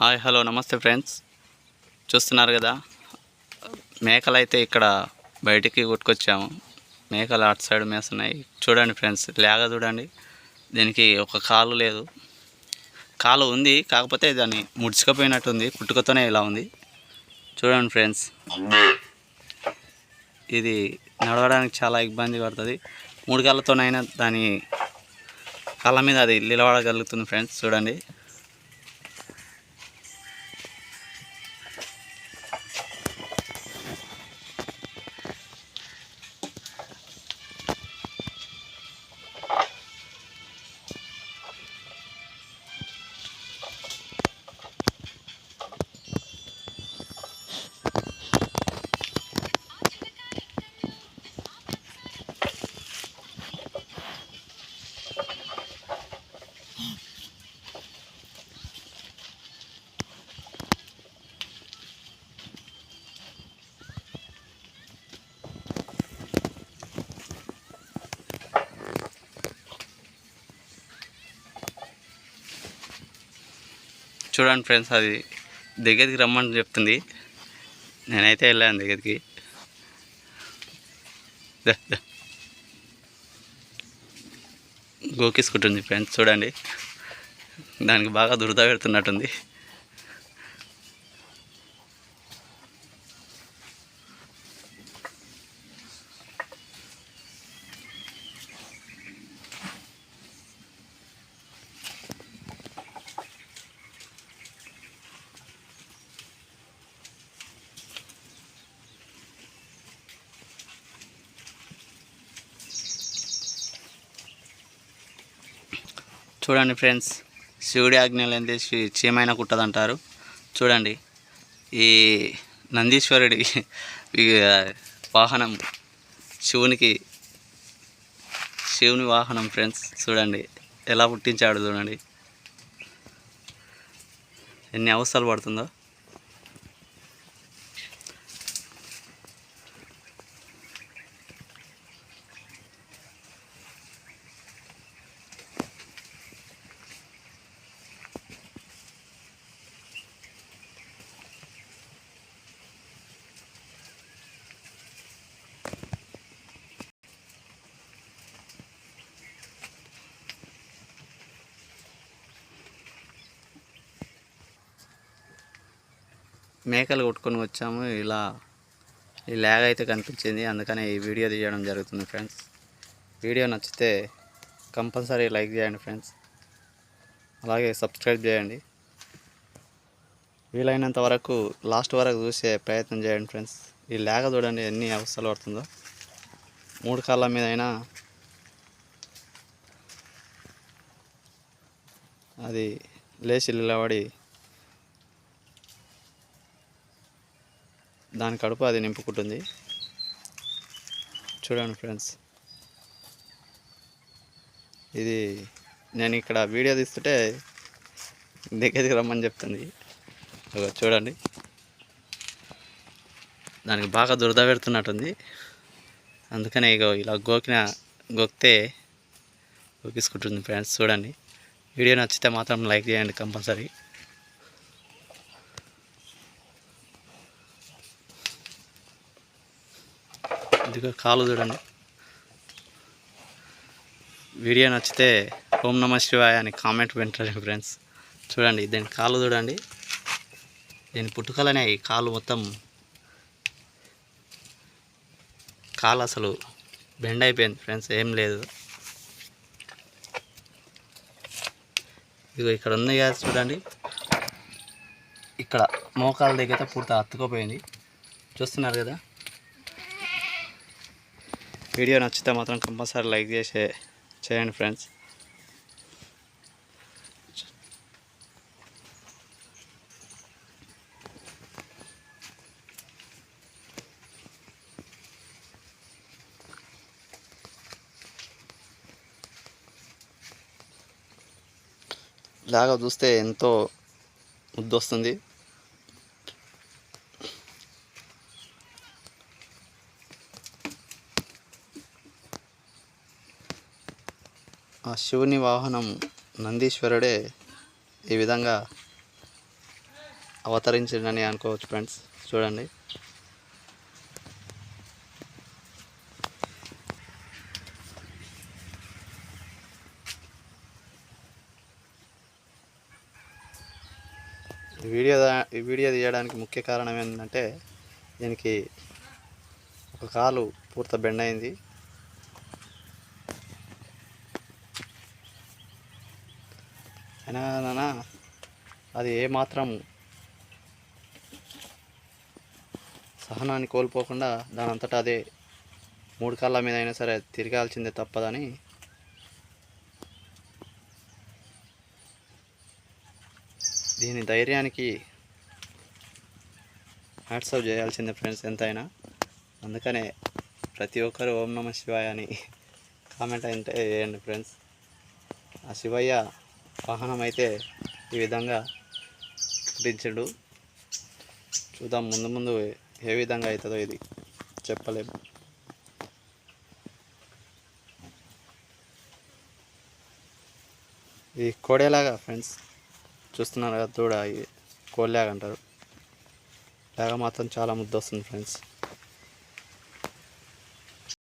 Hi hello నమస్తే friends, చూస్తున్నారు కదా మేకలు అయితే ఇక్కడ బయటికి కొట్టుకొచ్చాము. మేకలు అటు సైడ్ మేస్తున్నాయి. చూడండి ఫ్రెండ్స్, లేగ చూడండి. దీనికి ఒక కాలు లేదు, కాలు ఉంది కాకపోతే దాన్ని ముడుచుకుపోయినట్టుంది, పుట్టుకతోనే ఇలా ఉంది. చూడండి ఫ్రెండ్స్, ఇది నడవడానికి చాలా ఇబ్బంది పడుతుంది. 3 కాళ్ళతోనైనా దాని కాళ్ళ మీద అది నిలబడగలుగుతుంది ఫ్రెండ్స్. చూడండి, చూడండి ఫ్రెండ్స్, అది దగ్గరికి రమ్మని చెప్తుంది. నేనైతే వెళ్ళాను దగ్గరికి. గోకిసుకుంటుంది ఫ్రెండ్స్. చూడండి, దానికి బాగా దురద పెడుతున్నట్టుంది. చూడండి ఫ్రెండ్స్, శివుడి ఆజ్ఞలంటే చీమైనా కుట్టదంటారు. చూడండి, ఈ నందీశ్వరుడి వాహనం శివుని వాహనం ఫ్రెండ్స్. చూడండి ఎలా పుట్టించాడు, చూడండి ఎన్ని అవస్థలు పడుతుందో. మేకలు కొట్టుకొని వచ్చాము. ఇలా ఈ ల్యాగ్ అయితే కనిపించింది, అందుకనే ఈ వీడియో తీయడం జరుగుతుంది ఫ్రెండ్స్. వీడియో నచ్చితే కంపల్సరీ లైక్ చేయండి ఫ్రెండ్స్, అలాగే సబ్స్క్రైబ్ చేయండి. వీలైనంత వరకు లాస్ట్ వరకు చూసే ప్రయత్నం చేయండి ఫ్రెండ్స్. ఈ ల్యాగ చూడండి ఎన్ని అవస్థలు పడుతుందో. 3 కాళ్ళ మీద అయినా అది లేచి నిలబడి దాని కడుపు అది నింపుకుంటుంది. చూడండి ఫ్రెండ్స్, ఇది నేను ఇక్కడ వీడియో తీస్తుంటే దగ్గరికి రమ్మని చెప్తుంది. చూడండి, దానికి బాగా దురద పెడుతున్నట్టుంది, అందుకనే ఇలా గొక్కితే గోకిసుకుంటుంది ఫ్రెండ్స్. చూడండి, వీడియో నచ్చితే మాత్రం లైక్ చేయండి కంపల్సరీ. ఇదిగో కాలు చూడండి. వీడియో నచ్చితే ఓం నమః శివాయ అని కామెంట్ పెట్టండి ఫ్రెండ్స్. చూడండి, దీని కాలు చూడండి, దీని పుట్టుకలనే ఈ కాలు మొత్తం కాలు అసలు బెండ్ అయిపోయింది ఫ్రెండ్స్, ఏం లేదు. ఇదిగో ఇక్కడ ఉంది కదా చూడండి, ఇక్కడ మోకాల దగ్గర పూర్తి అతుక్కుపోయింది. చూస్తున్నారు కదా. వీడియో నచ్చితే మాత్రం కంపల్సరీ లైక్ చేయండి ఫ్రెండ్స్. లాగా చూస్తే ఎంతో ముద్దొస్తుంది. ఆ శివుని వాహనం నందీశ్వరుడే ఈ విధంగా అవతరించిందని అనుకోవచ్చు ఫ్రెండ్స్. చూడండి, ఈ వీడియో తీయడానికి ముఖ్య కారణం ఏంటంటే, దీనికి ఒక కాలు పూర్తి బెండ్ అయింది. అయినా అది ఏమాత్రం సహనాన్ని కోల్పోకుండా దాని అంతటా అదే 3 కాళ్ళ మీద అయినా సరే తిరగాల్సిందే తప్పదని దీని ధైర్యానికి హ్యాట్స్ ఆఫ్ చేయాల్సిందే ఫ్రెండ్స్ ఎంతైనా. అందుకనే ప్రతి ఒక్కరు ఓం నమ శివాయ అని కామెంట్ అయితే వేయండి ఫ్రెండ్స్. ఆ శివయ్య వాహనం అయితే ఈ విధంగా పుట్టించాడు. చూద్దాం ముందు ముందు ఏ విధంగా అవుతుందో, ఇది చెప్పలేము. ఇది కోడేలాగా ఫ్రెండ్స్, చూస్తున్నారు కదా దూడ, ఇది కోళ్ళలాగా అంటారు. లాగా మాత్రం చాలా ముద్దు వస్తుంది ఫ్రెండ్స్.